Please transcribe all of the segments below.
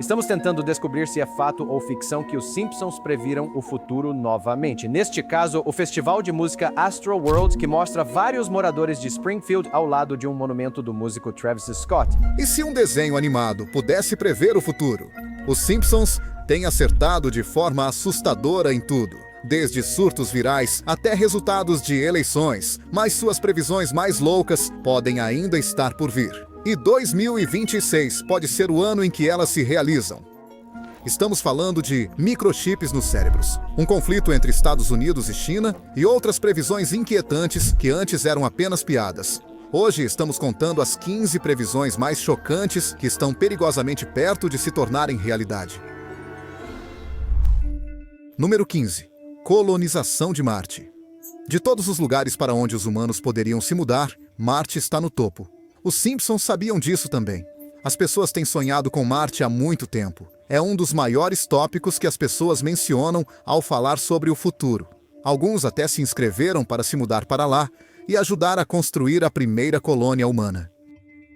Estamos tentando descobrir se é fato ou ficção que os Simpsons previram o futuro novamente. Neste caso, o festival de música Astroworld, que mostra vários moradores de Springfield ao lado de um monumento do músico Travis Scott. E se um desenho animado pudesse prever o futuro? Os Simpsons têm acertado de forma assustadora em tudo. Desde surtos virais até resultados de eleições, mas suas previsões mais loucas podem ainda estar por vir. E 2026 pode ser o ano em que elas se realizam. Estamos falando de microchips nos cérebros, um conflito entre Estados Unidos e China e outras previsões inquietantes que antes eram apenas piadas. Hoje estamos contando as 15 previsões mais chocantes que estão perigosamente perto de se tornarem realidade. Número 15. Colonização de Marte. De todos os lugares para onde os humanos poderiam se mudar, Marte está no topo. Os Simpsons sabiam disso também. As pessoas têm sonhado com Marte há muito tempo. É um dos maiores tópicos que as pessoas mencionam ao falar sobre o futuro. Alguns até se inscreveram para se mudar para lá e ajudar a construir a primeira colônia humana.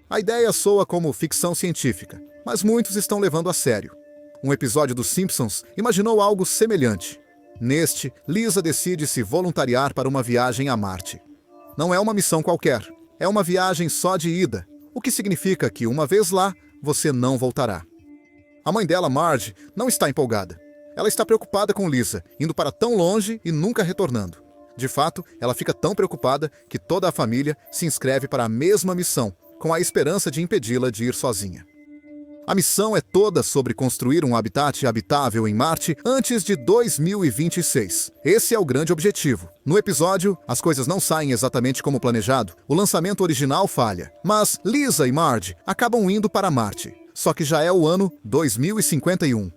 A ideia soa como ficção científica, mas muitos estão levando a sério. Um episódio dos Simpsons imaginou algo semelhante. Neste, Lisa decide se voluntariar para uma viagem a Marte. Não é uma missão qualquer. É uma viagem só de ida, o que significa que, uma vez lá, você não voltará. A mãe dela, Marge, não está empolgada. Ela está preocupada com Lisa, indo para tão longe e nunca retornando. De fato, ela fica tão preocupada que toda a família se inscreve para a mesma missão, com a esperança de impedi-la de ir sozinha. A missão é toda sobre construir um habitat habitável em Marte antes de 2026. Esse é o grande objetivo. No episódio, as coisas não saem exatamente como planejado. O lançamento original falha, mas Lisa e Marge acabam indo para Marte. Só que já é o ano 2051.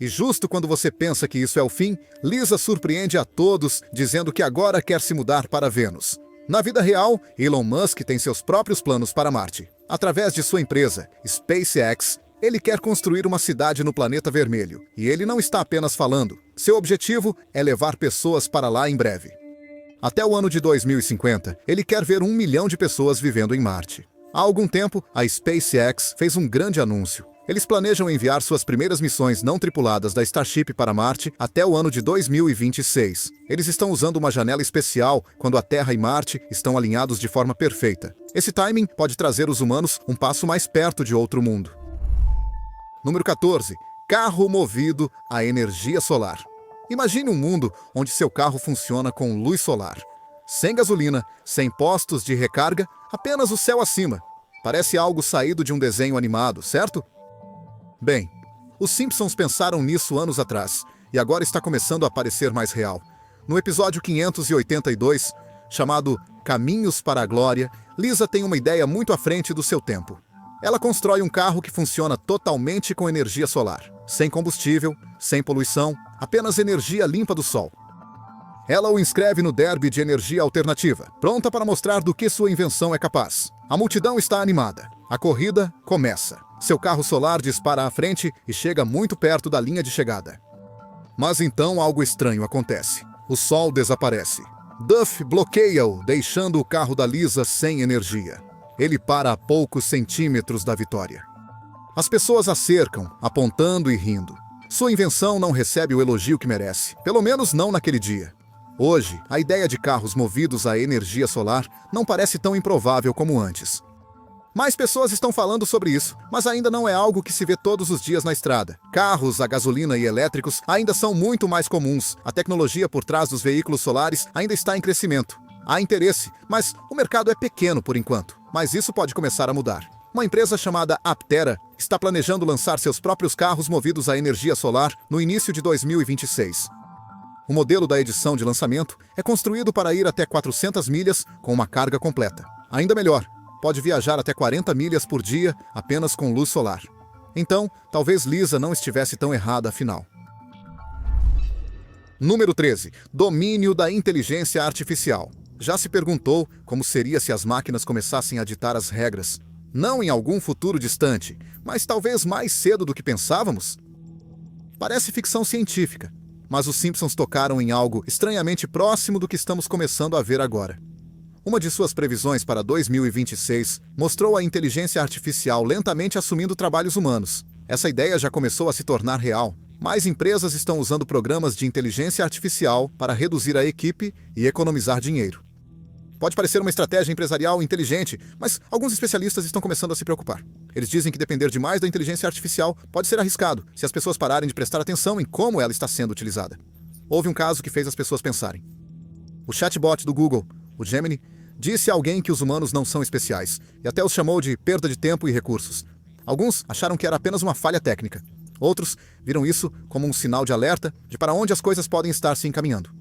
E justo quando você pensa que isso é o fim, Lisa surpreende a todos dizendo que agora quer se mudar para Vênus. Na vida real, Elon Musk tem seus próprios planos para Marte. Através de sua empresa, SpaceX, ele quer construir uma cidade no planeta vermelho. E ele não está apenas falando. Seu objetivo é levar pessoas para lá em breve. Até o ano de 2050, ele quer ver 1 milhão de pessoas vivendo em Marte. Há algum tempo, a SpaceX fez um grande anúncio. Eles planejam enviar suas primeiras missões não tripuladas da Starship para Marte até o ano de 2026. Eles estão usando uma janela especial quando a Terra e Marte estão alinhados de forma perfeita. Esse timing pode trazer os humanos um passo mais perto de outro mundo. Número 14. Carro movido a energia solar. Imagine um mundo onde seu carro funciona com luz solar. Sem gasolina, sem postos de recarga, apenas o céu acima. Parece algo saído de um desenho animado, certo? Bem, os Simpsons pensaram nisso anos atrás, e agora está começando a parecer mais real. No episódio 582, chamado Caminhos para a Glória, Lisa tem uma ideia muito à frente do seu tempo. Ela constrói um carro que funciona totalmente com energia solar, sem combustível, sem poluição, apenas energia limpa do sol. Ela o inscreve no derby de energia alternativa, pronta para mostrar do que sua invenção é capaz. A multidão está animada. A corrida começa. Seu carro solar dispara à frente e chega muito perto da linha de chegada. Mas então algo estranho acontece. O sol desaparece. Duff bloqueia-o, deixando o carro da Lisa sem energia. Ele para a poucos centímetros da vitória. As pessoas a cercam, apontando e rindo. Sua invenção não recebe o elogio que merece, pelo menos não naquele dia. Hoje, a ideia de carros movidos a energia solar não parece tão improvável como antes. Mais pessoas estão falando sobre isso, mas ainda não é algo que se vê todos os dias na estrada. Carros a gasolina e elétricos ainda são muito mais comuns. A tecnologia por trás dos veículos solares ainda está em crescimento. Há interesse, mas o mercado é pequeno por enquanto. Mas isso pode começar a mudar. Uma empresa chamada Aptera está planejando lançar seus próprios carros movidos a energia solar no início de 2026. O modelo da edição de lançamento é construído para ir até 400 milhas com uma carga completa. Ainda melhor, pode viajar até 40 milhas por dia apenas com luz solar. Então, talvez Lisa não estivesse tão errada afinal. Número 13. Domínio da inteligência artificial. Já se perguntou como seria se as máquinas começassem a ditar as regras? Não em algum futuro distante, mas talvez mais cedo do que pensávamos? Parece ficção científica, mas os Simpsons tocaram em algo estranhamente próximo do que estamos começando a ver agora. Uma de suas previsões para 2026 mostrou a inteligência artificial lentamente assumindo trabalhos humanos. Essa ideia já começou a se tornar real. Mais empresas estão usando programas de inteligência artificial para reduzir a equipe e economizar dinheiro. Pode parecer uma estratégia empresarial inteligente, mas alguns especialistas estão começando a se preocupar. Eles dizem que depender demais da inteligência artificial pode ser arriscado se as pessoas pararem de prestar atenção em como ela está sendo utilizada. Houve um caso que fez as pessoas pensarem. O chatbot do Google, o Gemini, disse a alguém que os humanos não são especiais e até os chamou de perda de tempo e recursos. Alguns acharam que era apenas uma falha técnica. Outros viram isso como um sinal de alerta de para onde as coisas podem estar se encaminhando.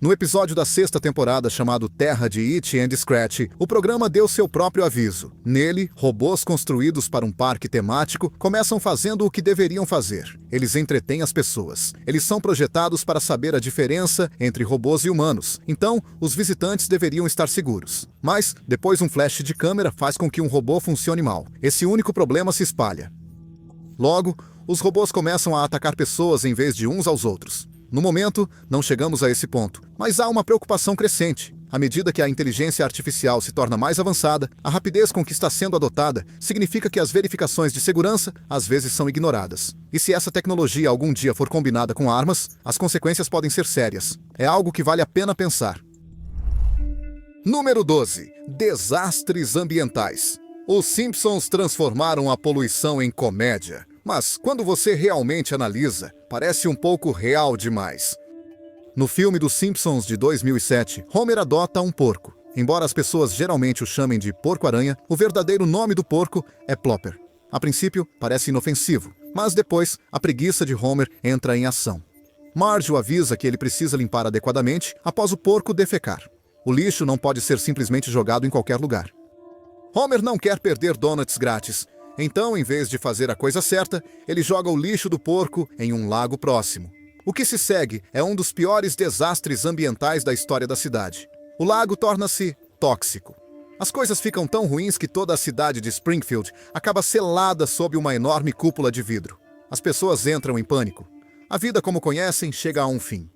No episódio da 6ª temporada chamado Terra de Itch and Scratch, o programa deu seu próprio aviso. Nele, robôs construídos para um parque temático começam fazendo o que deveriam fazer. Eles entretêm as pessoas. Eles são projetados para saber a diferença entre robôs e humanos. Então, os visitantes deveriam estar seguros. Mas, depois um flash de câmera faz com que um robô funcione mal. Esse único problema se espalha. Logo, os robôs começam a atacar pessoas em vez de uns aos outros. No momento, não chegamos a esse ponto, mas há uma preocupação crescente. À medida que a inteligência artificial se torna mais avançada, a rapidez com que está sendo adotada significa que as verificações de segurança às vezes são ignoradas. E se essa tecnologia algum dia for combinada com armas, as consequências podem ser sérias. É algo que vale a pena pensar. Número 12. Desastres ambientais. Os Simpsons transformaram a poluição em comédia. Mas, quando você realmente analisa, parece um pouco real demais. No filme dos Simpsons de 2007, Homer adota um porco. Embora as pessoas geralmente o chamem de porco-aranha, o verdadeiro nome do porco é Plopper. A princípio, parece inofensivo, mas depois, a preguiça de Homer entra em ação. Marge o avisa que ele precisa limpar adequadamente após o porco defecar. O lixo não pode ser simplesmente jogado em qualquer lugar. Homer não quer perder donuts grátis. Então, em vez de fazer a coisa certa, ele joga o lixo do porco em um lago próximo. O que se segue é um dos piores desastres ambientais da história da cidade. O lago torna-se tóxico. As coisas ficam tão ruins que toda a cidade de Springfield acaba selada sob uma enorme cúpula de vidro. As pessoas entram em pânico. A vida como conhecem chega a um fim.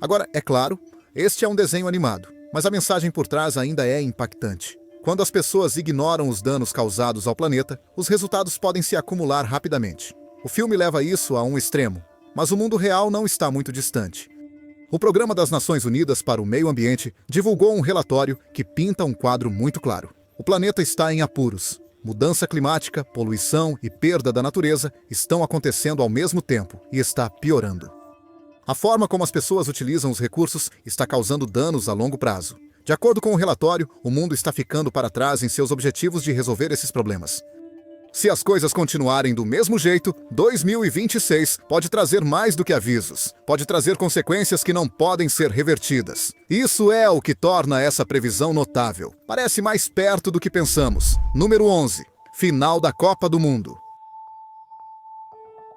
Agora, é claro, este é um desenho animado, mas a mensagem por trás ainda é impactante. Quando as pessoas ignoram os danos causados ao planeta, os resultados podem se acumular rapidamente. O filme leva isso a um extremo, mas o mundo real não está muito distante. O Programa das Nações Unidas para o Meio Ambiente divulgou um relatório que pinta um quadro muito claro. O planeta está em apuros. Mudança climática, poluição e perda da natureza estão acontecendo ao mesmo tempo e está piorando. A forma como as pessoas utilizam os recursos está causando danos a longo prazo. De acordo com o relatório, o mundo está ficando para trás em seus objetivos de resolver esses problemas. Se as coisas continuarem do mesmo jeito, 2026 pode trazer mais do que avisos. Pode trazer consequências que não podem ser revertidas. Isso é o que torna essa previsão notável. Parece mais perto do que pensamos. Número 11. Final da Copa do Mundo.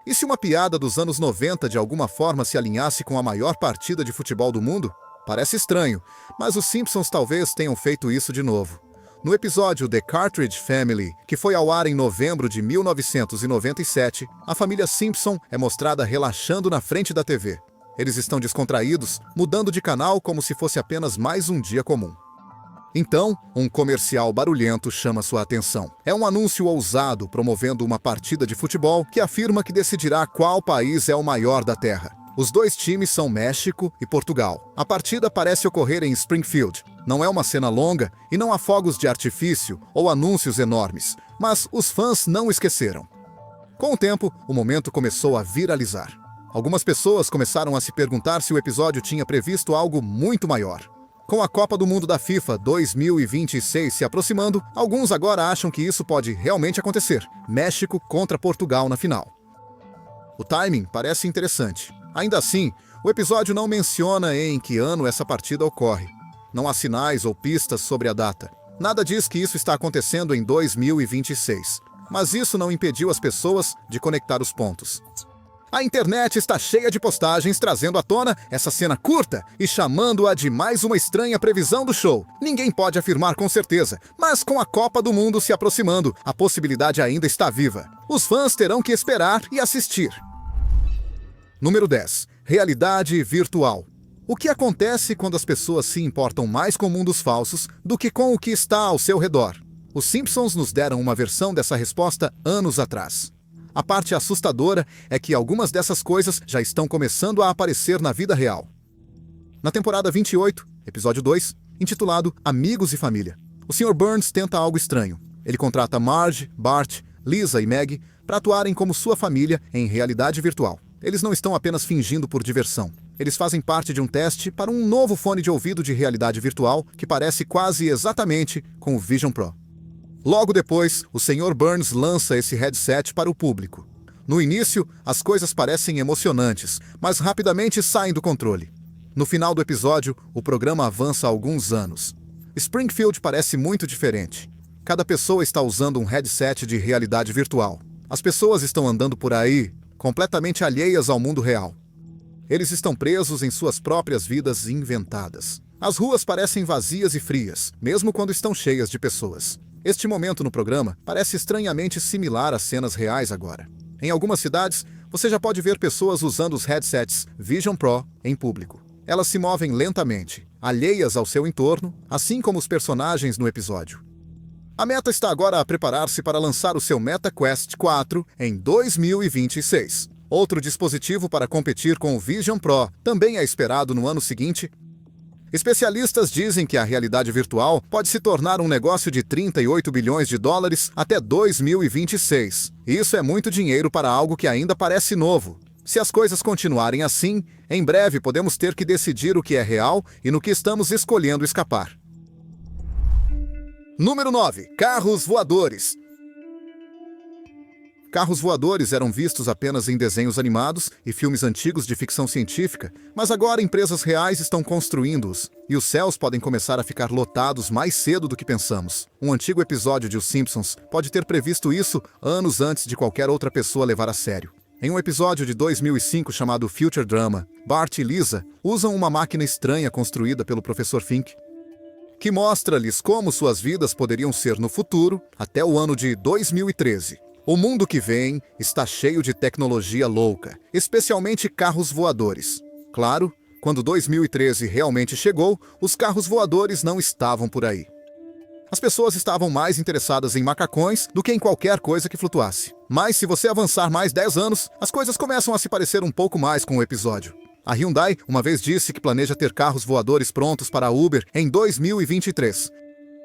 E se uma piada dos anos 90 de alguma forma se alinhasse com a maior partida de futebol do mundo? Parece estranho, mas os Simpsons talvez tenham feito isso de novo. No episódio The Cartridge Family, que foi ao ar em novembro de 1997, a família Simpson é mostrada relaxando na frente da TV. Eles estão descontraídos, mudando de canal como se fosse apenas mais um dia comum. Então, um comercial barulhento chama sua atenção. É um anúncio ousado promovendo uma partida de futebol que afirma que decidirá qual país é o maior da Terra. Os dois times são México e Portugal. A partida parece ocorrer em Springfield. Não é uma cena longa e não há fogos de artifício ou anúncios enormes, mas os fãs não esqueceram. Com o tempo, o momento começou a viralizar. Algumas pessoas começaram a se perguntar se o episódio tinha previsto algo muito maior. Com a Copa do Mundo da FIFA 2026 se aproximando, alguns agora acham que isso pode realmente acontecer. México contra Portugal na final. O timing parece interessante. Ainda assim, o episódio não menciona em que ano essa partida ocorre. Não há sinais ou pistas sobre a data. Nada diz que isso está acontecendo em 2026. Mas isso não impediu as pessoas de conectar os pontos. A internet está cheia de postagens trazendo à tona essa cena curta e chamando-a de mais uma estranha previsão do show. Ninguém pode afirmar com certeza, mas com a Copa do Mundo se aproximando, a possibilidade ainda está viva. Os fãs terão que esperar e assistir. Número 10. Realidade virtual. O que acontece quando as pessoas se importam mais com mundos falsos do que com o que está ao seu redor? Os Simpsons nos deram uma versão dessa resposta anos atrás. A parte assustadora é que algumas dessas coisas já estão começando a aparecer na vida real. Na temporada 28, episódio 2, intitulado Amigos e Família, o Sr. Burns tenta algo estranho. Ele contrata Marge, Bart, Lisa e Meg para atuarem como sua família em realidade virtual. Eles não estão apenas fingindo por diversão. Eles fazem parte de um teste para um novo fone de ouvido de realidade virtual que parece quase exatamente com o Vision Pro. Logo depois, o Sr. Burns lança esse headset para o público. No início, as coisas parecem emocionantes, mas rapidamente saem do controle. No final do episódio, o programa avança alguns anos. Springfield parece muito diferente. Cada pessoa está usando um headset de realidade virtual. As pessoas estão andando por aí, completamente alheias ao mundo real. Eles estão presos em suas próprias vidas inventadas. As ruas parecem vazias e frias, mesmo quando estão cheias de pessoas. Este momento no programa parece estranhamente similar às cenas reais agora. Em algumas cidades, você já pode ver pessoas usando os headsets Vision Pro em público. Elas se movem lentamente, alheias ao seu entorno, assim como os personagens no episódio. A Meta está agora a preparar-se para lançar o seu Meta Quest 4 em 2026. Outro dispositivo para competir com o Vision Pro também é esperado no ano seguinte. Especialistas dizem que a realidade virtual pode se tornar um negócio de 38 bilhões de dólares até 2026. Isso é muito dinheiro para algo que ainda parece novo. Se as coisas continuarem assim, em breve podemos ter que decidir o que é real e no que estamos escolhendo escapar. Número 9. Carros voadores. Carros voadores eram vistos apenas em desenhos animados e filmes antigos de ficção científica, mas agora empresas reais estão construindo-os, e os céus podem começar a ficar lotados mais cedo do que pensamos. Um antigo episódio de Os Simpsons pode ter previsto isso anos antes de qualquer outra pessoa levar a sério. Em um episódio de 2005 chamado Future Drama, Bart e Lisa usam uma máquina estranha construída pelo Professor Fink, que mostra-lhes como suas vidas poderiam ser no futuro, até o ano de 2013. O mundo que vem está cheio de tecnologia louca, especialmente carros voadores. Claro, quando 2013 realmente chegou, os carros voadores não estavam por aí. As pessoas estavam mais interessadas em macacões do que em qualquer coisa que flutuasse. Mas se você avançar mais 10 anos, as coisas começam a se parecer um pouco mais com o episódio. A Hyundai uma vez disse que planeja ter carros voadores prontos para a Uber em 2023.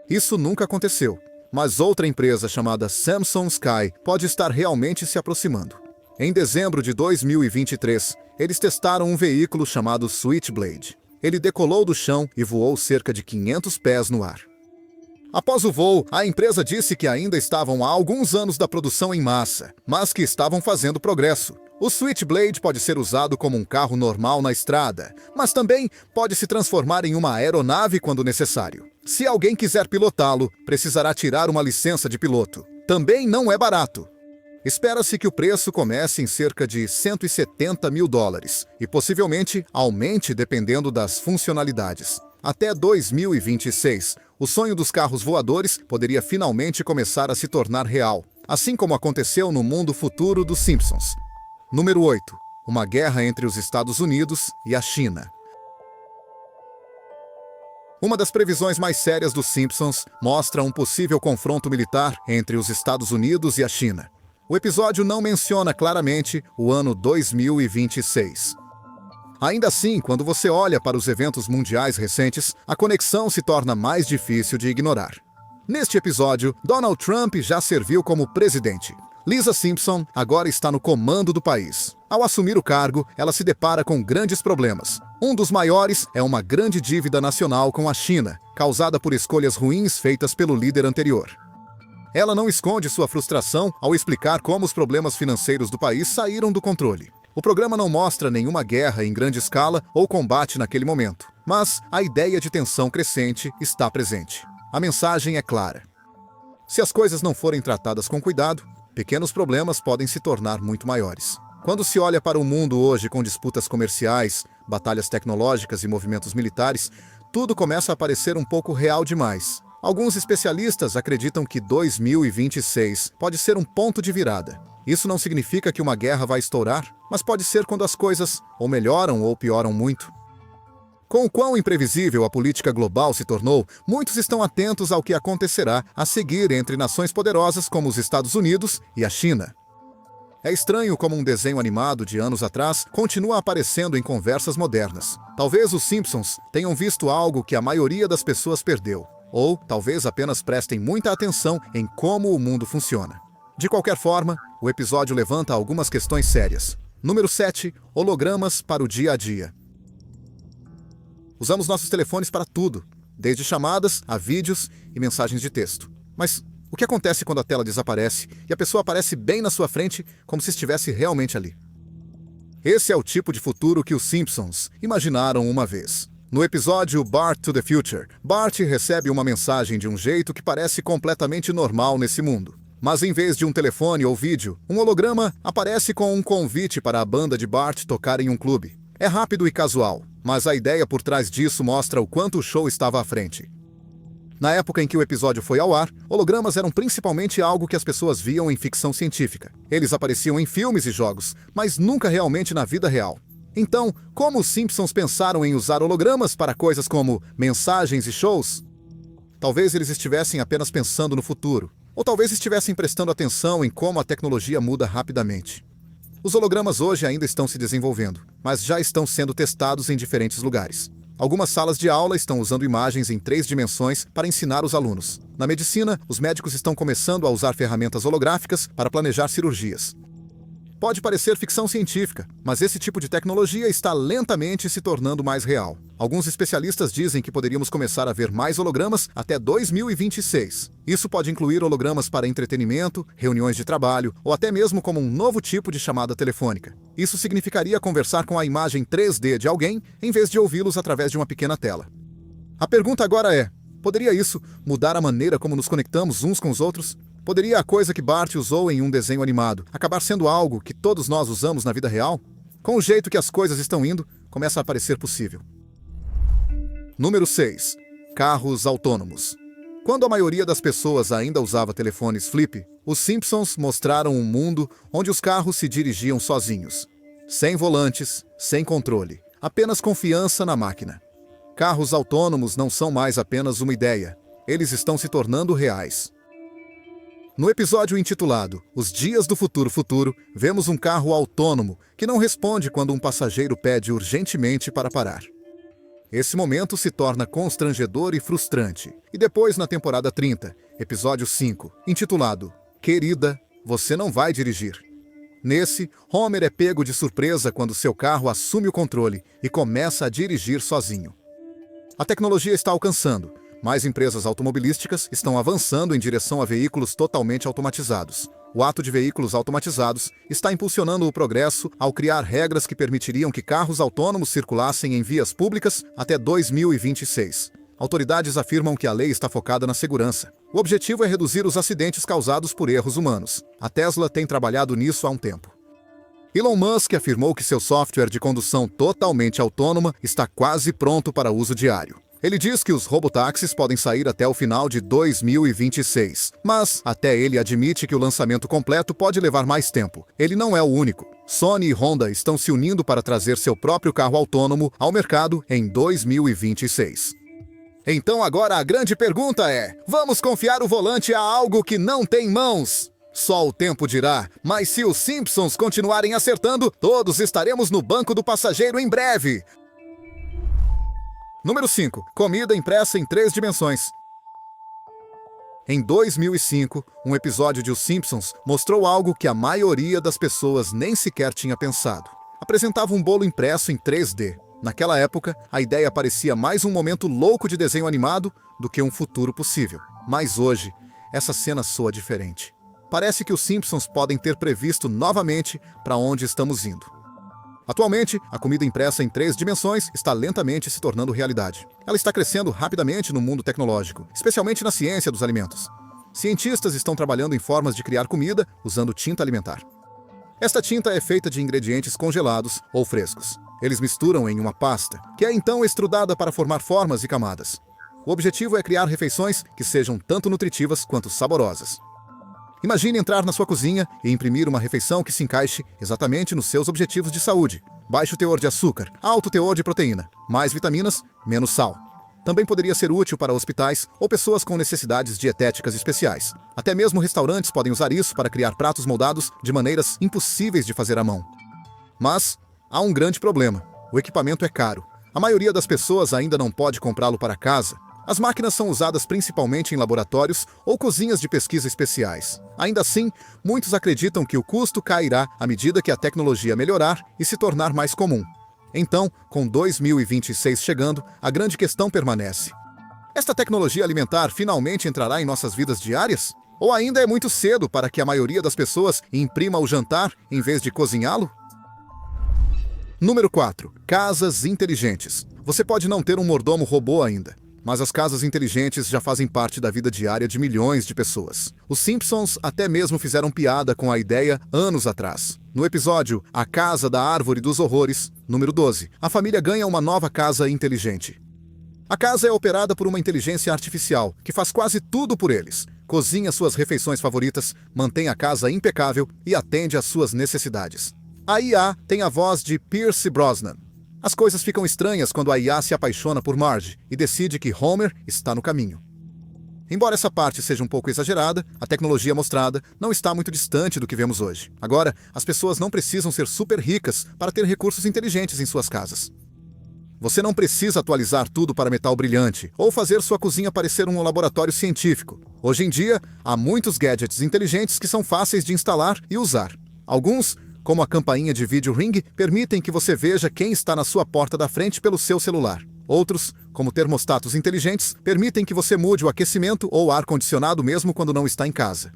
Isso nunca aconteceu, mas outra empresa chamada Samsung Sky pode estar realmente se aproximando. Em dezembro de 2023, eles testaram um veículo chamado Switchblade. Ele decolou do chão e voou cerca de 500 pés no ar. Após o voo, a empresa disse que ainda estavam há alguns anos da produção em massa, mas que estavam fazendo progresso. O Switchblade pode ser usado como um carro normal na estrada, mas também pode se transformar em uma aeronave quando necessário. Se alguém quiser pilotá-lo, precisará tirar uma licença de piloto. Também não é barato. Espera-se que o preço comece em cerca de 170 mil dólares e possivelmente aumente dependendo das funcionalidades. Até 2026, o sonho dos carros voadores poderia finalmente começar a se tornar real, assim como aconteceu no mundo futuro dos Simpsons. Número 8. Uma guerra entre os Estados Unidos e a China. Uma das previsões mais sérias dos Simpsons mostra um possível confronto militar entre os Estados Unidos e a China. O episódio não menciona claramente o ano 2026. Ainda assim, quando você olha para os eventos mundiais recentes, a conexão se torna mais difícil de ignorar. Neste episódio, Donald Trump já serviu como presidente. Lisa Simpson agora está no comando do país. Ao assumir o cargo, ela se depara com grandes problemas. Um dos maiores é uma grande dívida nacional com a China, causada por escolhas ruins feitas pelo líder anterior. Ela não esconde sua frustração ao explicar como os problemas financeiros do país saíram do controle. O programa não mostra nenhuma guerra em grande escala ou combate naquele momento, mas a ideia de tensão crescente está presente. A mensagem é clara. Se as coisas não forem tratadas com cuidado, pequenos problemas podem se tornar muito maiores. Quando se olha para o mundo hoje com disputas comerciais, batalhas tecnológicas e movimentos militares, tudo começa a parecer um pouco real demais. Alguns especialistas acreditam que 2026 pode ser um ponto de virada. Isso não significa que uma guerra vai estourar, mas pode ser quando as coisas ou melhoram ou pioram muito. Com o quão imprevisível a política global se tornou, muitos estão atentos ao que acontecerá a seguir entre nações poderosas como os Estados Unidos e a China. É estranho como um desenho animado de anos atrás continua aparecendo em conversas modernas. Talvez os Simpsons tenham visto algo que a maioria das pessoas perdeu, ou talvez apenas prestem muita atenção em como o mundo funciona. De qualquer forma, o episódio levanta algumas questões sérias. Número 7. Hologramas para o dia a dia. Usamos nossos telefones para tudo, desde chamadas a vídeos e mensagens de texto. Mas o que acontece quando a tela desaparece e a pessoa aparece bem na sua frente como se estivesse realmente ali? Esse é o tipo de futuro que os Simpsons imaginaram uma vez. No episódio Bart to the Future, Bart recebe uma mensagem de um jeito que parece completamente normal nesse mundo. Mas em vez de um telefone ou vídeo, um holograma aparece com um convite para a banda de Bart tocar em um clube. É rápido e casual, mas a ideia por trás disso mostra o quanto o show estava à frente. Na época em que o episódio foi ao ar, hologramas eram principalmente algo que as pessoas viam em ficção científica. Eles apareciam em filmes e jogos, mas nunca realmente na vida real. Então, como os Simpsons pensaram em usar hologramas para coisas como mensagens e shows? Talvez eles estivessem apenas pensando no futuro, ou talvez estivessem prestando atenção em como a tecnologia muda rapidamente. Os hologramas hoje ainda estão se desenvolvendo, mas já estão sendo testados em diferentes lugares. Algumas salas de aula estão usando imagens em 3 dimensões para ensinar os alunos. Na medicina, os médicos estão começando a usar ferramentas holográficas para planejar cirurgias. Pode parecer ficção científica, mas esse tipo de tecnologia está lentamente se tornando mais real. Alguns especialistas dizem que poderíamos começar a ver mais hologramas até 2026. Isso pode incluir hologramas para entretenimento, reuniões de trabalho, ou até mesmo como um novo tipo de chamada telefônica. Isso significaria conversar com a imagem 3D de alguém, em vez de ouvi-los através de uma pequena tela. A pergunta agora é: poderia isso mudar a maneira como nos conectamos uns com os outros? Poderia a coisa que Bart usou em um desenho animado acabar sendo algo que todos nós usamos na vida real? Com o jeito que as coisas estão indo, começa a parecer possível. Número 6. Carros autônomos. Quando a maioria das pessoas ainda usava telefones flip, os Simpsons mostraram um mundo onde os carros se dirigiam sozinhos. Sem volantes, sem controle, apenas confiança na máquina. Carros autônomos não são mais apenas uma ideia, eles estão se tornando reais. No episódio intitulado Os Dias do Futuro Futuro, vemos um carro autônomo que não responde quando um passageiro pede urgentemente para parar. Esse momento se torna constrangedor e frustrante. E depois, na temporada 30, episódio 5, intitulado Querida, você não vai dirigir. Nesse, Homer é pego de surpresa quando seu carro assume o controle e começa a dirigir sozinho. A tecnologia está alcançando. Mais empresas automobilísticas estão avançando em direção a veículos totalmente automatizados. O ato de veículos automatizados está impulsionando o progresso ao criar regras que permitiriam que carros autônomos circulassem em vias públicas até 2026. Autoridades afirmam que a lei está focada na segurança. O objetivo é reduzir os acidentes causados por erros humanos. A Tesla tem trabalhado nisso há um tempo. Elon Musk afirmou que seu software de condução totalmente autônoma está quase pronto para uso diário. Ele diz que os robotáxis podem sair até o final de 2026, mas até ele admite que o lançamento completo pode levar mais tempo. Ele não é o único. Sony e Honda estão se unindo para trazer seu próprio carro autônomo ao mercado em 2026. Então agora a grande pergunta é: vamos confiar o volante a algo que não tem mãos? Só o tempo dirá, mas se os Simpsons continuarem acertando, todos estaremos no banco do passageiro em breve. Número 5. Comida impressa em 3 dimensões. Em 2005, um episódio de Os Simpsons mostrou algo que a maioria das pessoas nem sequer tinha pensado. Apresentava um bolo impresso em 3D. Naquela época, a ideia parecia mais um momento louco de desenho animado do que um futuro possível. Mas hoje, essa cena soa diferente. Parece que os Simpsons podem ter previsto novamente para onde estamos indo. Atualmente, a comida impressa em 3 dimensões está lentamente se tornando realidade. Ela está crescendo rapidamente no mundo tecnológico, especialmente na ciência dos alimentos. Cientistas estão trabalhando em formas de criar comida usando tinta alimentar. Esta tinta é feita de ingredientes congelados ou frescos. Eles misturam em uma pasta, que é então extrudada para formar formas e camadas. O objetivo é criar refeições que sejam tanto nutritivas quanto saborosas. Imagine entrar na sua cozinha e imprimir uma refeição que se encaixe exatamente nos seus objetivos de saúde. Baixo teor de açúcar, alto teor de proteína, mais vitaminas, menos sal. Também poderia ser útil para hospitais ou pessoas com necessidades dietéticas especiais. Até mesmo restaurantes podem usar isso para criar pratos moldados de maneiras impossíveis de fazer à mão. Mas há um grande problema. O equipamento é caro. A maioria das pessoas ainda não pode comprá-lo para casa. As máquinas são usadas principalmente em laboratórios ou cozinhas de pesquisa especiais. Ainda assim, muitos acreditam que o custo cairá à medida que a tecnologia melhorar e se tornar mais comum. Então, com 2026 chegando, a grande questão permanece. Esta tecnologia alimentar finalmente entrará em nossas vidas diárias? Ou ainda é muito cedo para que a maioria das pessoas imprima o jantar em vez de cozinhá-lo? Número 4. Casas inteligentes. Você pode não ter um mordomo robô ainda, mas as casas inteligentes já fazem parte da vida diária de milhões de pessoas. Os Simpsons até mesmo fizeram piada com a ideia anos atrás. No episódio A Casa da Árvore dos Horrores, número 12, a família ganha uma nova casa inteligente. A casa é operada por uma inteligência artificial que faz quase tudo por eles. Cozinha suas refeições favoritas, mantém a casa impecável e atende às suas necessidades. A IA tem a voz de Pierce Brosnan. As coisas ficam estranhas quando a IA se apaixona por Marge e decide que Homer está no caminho. Embora essa parte seja um pouco exagerada, a tecnologia mostrada não está muito distante do que vemos hoje. Agora, as pessoas não precisam ser super ricas para ter recursos inteligentes em suas casas. Você não precisa atualizar tudo para metal brilhante ou fazer sua cozinha parecer um laboratório científico. Hoje em dia, há muitos gadgets inteligentes que são fáceis de instalar e usar. Alguns, como a campainha de vídeo Ring, permitem que você veja quem está na sua porta da frente pelo seu celular. Outros, como termostatos inteligentes, permitem que você mude o aquecimento ou ar-condicionado mesmo quando não está em casa.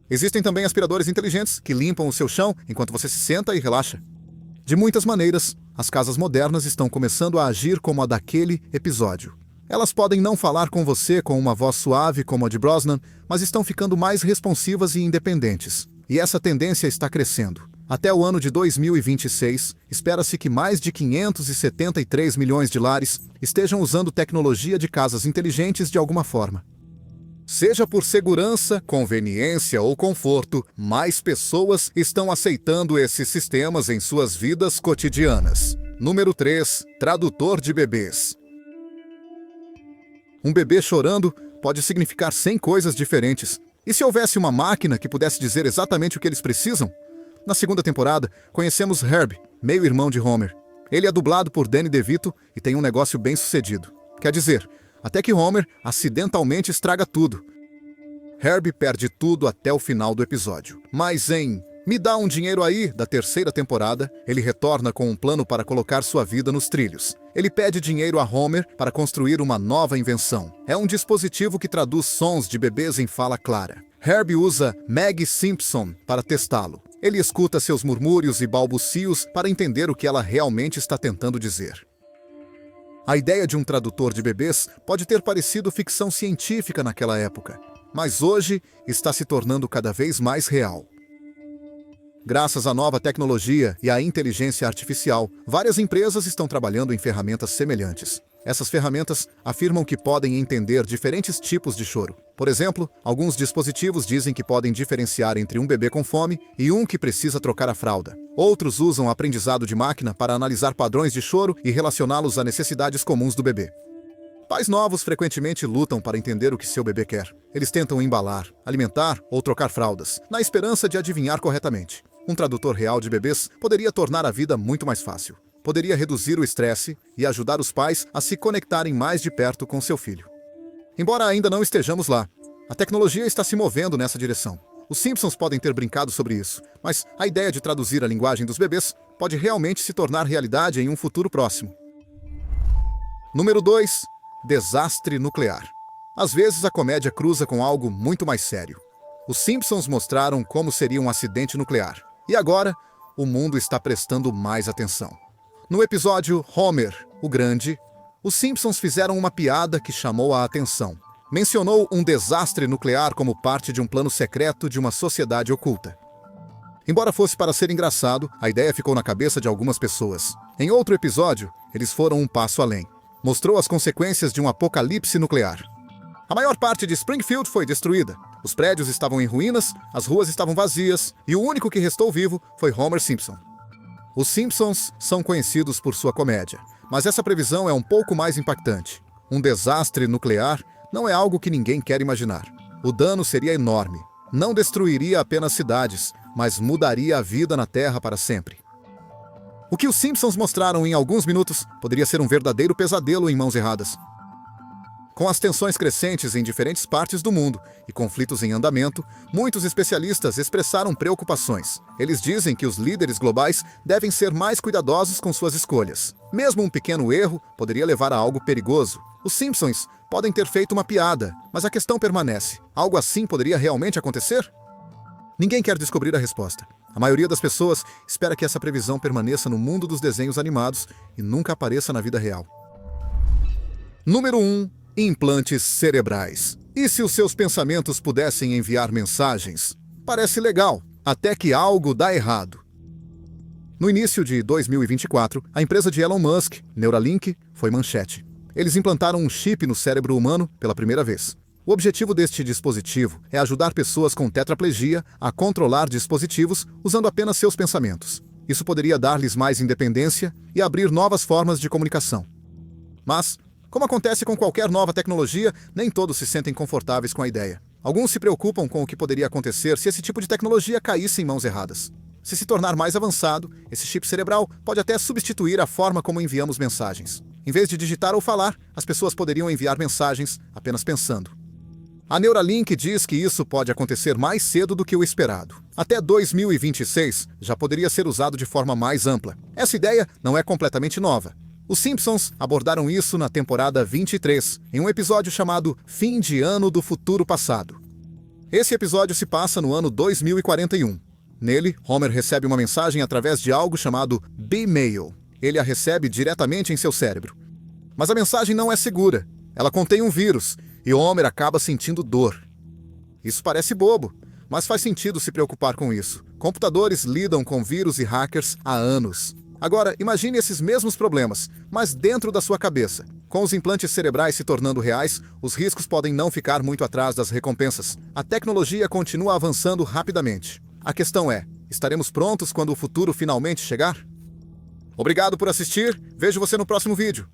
Existem também aspiradores inteligentes que limpam o seu chão enquanto você se senta e relaxa. De muitas maneiras, as casas modernas estão começando a agir como a daquele episódio. Elas podem não falar com você com uma voz suave como a de Brosnan, mas estão ficando mais responsivas e independentes. E essa tendência está crescendo. Até o ano de 2026, espera-se que mais de 573 milhões de lares estejam usando tecnologia de casas inteligentes de alguma forma. Seja por segurança, conveniência ou conforto, mais pessoas estão aceitando esses sistemas em suas vidas cotidianas. Número 3. Tradutor de bebês. Um bebê chorando pode significar 100 coisas diferentes. E se houvesse uma máquina que pudesse dizer exatamente o que eles precisam? Na segunda temporada, conhecemos Herb, meio-irmão de Homer. Ele é dublado por Danny DeVito e tem um negócio bem sucedido. Quer dizer, até que Homer acidentalmente estraga tudo. Herb perde tudo até o final do episódio. Mas em Me Dá um Dinheiro Aí, da terceira temporada, ele retorna com um plano para colocar sua vida nos trilhos. Ele pede dinheiro a Homer para construir uma nova invenção. É um dispositivo que traduz sons de bebês em fala clara. Herb usa Maggie Simpson para testá-lo. Ele escuta seus murmúrios e balbucios para entender o que ela realmente está tentando dizer. A ideia de um tradutor de bebês pode ter parecido ficção científica naquela época, mas hoje está se tornando cada vez mais real. Graças à nova tecnologia e à inteligência artificial, várias empresas estão trabalhando em ferramentas semelhantes. Essas ferramentas afirmam que podem entender diferentes tipos de choro. Por exemplo, alguns dispositivos dizem que podem diferenciar entre um bebê com fome e um que precisa trocar a fralda. Outros usam aprendizado de máquina para analisar padrões de choro e relacioná-los a necessidades comuns do bebê. Pais novos frequentemente lutam para entender o que seu bebê quer. Eles tentam embalar, alimentar ou trocar fraldas, na esperança de adivinhar corretamente. Um tradutor real de bebês poderia tornar a vida muito mais fácil. Poderia reduzir o estresse e ajudar os pais a se conectarem mais de perto com seu filho. Embora ainda não estejamos lá, a tecnologia está se movendo nessa direção. Os Simpsons podem ter brincado sobre isso, mas a ideia de traduzir a linguagem dos bebês pode realmente se tornar realidade em um futuro próximo. Número 2. Desastre nuclear. Às vezes a comédia cruza com algo muito mais sério. Os Simpsons mostraram como seria um acidente nuclear. E agora, o mundo está prestando mais atenção. No episódio Homer, o Grande, os Simpsons fizeram uma piada que chamou a atenção. Mencionou um desastre nuclear como parte de um plano secreto de uma sociedade oculta. Embora fosse para ser engraçado, a ideia ficou na cabeça de algumas pessoas. Em outro episódio, eles foram um passo além. Mostrou as consequências de um apocalipse nuclear. A maior parte de Springfield foi destruída. Os prédios estavam em ruínas, as ruas estavam vazias, e o único que restou vivo foi Homer Simpson. Os Simpsons são conhecidos por sua comédia, mas essa previsão é um pouco mais impactante. Um desastre nuclear não é algo que ninguém quer imaginar. O dano seria enorme. Não destruiria apenas cidades, mas mudaria a vida na Terra para sempre. O que os Simpsons mostraram em alguns minutos poderia ser um verdadeiro pesadelo em mãos erradas. Com as tensões crescentes em diferentes partes do mundo e conflitos em andamento, muitos especialistas expressaram preocupações. Eles dizem que os líderes globais devem ser mais cuidadosos com suas escolhas. Mesmo um pequeno erro poderia levar a algo perigoso. Os Simpsons podem ter feito uma piada, mas a questão permanece. Algo assim poderia realmente acontecer? Ninguém quer descobrir a resposta. A maioria das pessoas espera que essa previsão permaneça no mundo dos desenhos animados e nunca apareça na vida real. Número 1. Implantes cerebrais. E se os seus pensamentos pudessem enviar mensagens? Parece legal, até que algo dá errado. No início de 2024, a empresa de Elon Musk, Neuralink, foi manchete. Eles implantaram um chip no cérebro humano pela primeira vez. O objetivo deste dispositivo é ajudar pessoas com tetraplegia a controlar dispositivos usando apenas seus pensamentos. Isso poderia dar-lhes mais independência e abrir novas formas de comunicação. Mas, como acontece com qualquer nova tecnologia, nem todos se sentem confortáveis com a ideia. Alguns se preocupam com o que poderia acontecer se esse tipo de tecnologia caísse em mãos erradas. Se tornar mais avançado, esse chip cerebral pode até substituir a forma como enviamos mensagens. Em vez de digitar ou falar, as pessoas poderiam enviar mensagens apenas pensando. A Neuralink diz que isso pode acontecer mais cedo do que o esperado. Até 2026, já poderia ser usado de forma mais ampla. Essa ideia não é completamente nova. Os Simpsons abordaram isso na temporada 23, em um episódio chamado Fim de Ano do Futuro Passado. Esse episódio se passa no ano 2041. Nele, Homer recebe uma mensagem através de algo chamado B-Mail. Ele a recebe diretamente em seu cérebro. Mas a mensagem não é segura. Ela contém um vírus, e Homer acaba sentindo dor. Isso parece bobo, mas faz sentido se preocupar com isso. Computadores lidam com vírus e hackers há anos. Agora, imagine esses mesmos problemas, mas dentro da sua cabeça. Com os implantes cerebrais se tornando reais, os riscos podem não ficar muito atrás das recompensas. A tecnologia continua avançando rapidamente. A questão é, estaremos prontos quando o futuro finalmente chegar? Obrigado por assistir, vejo você no próximo vídeo.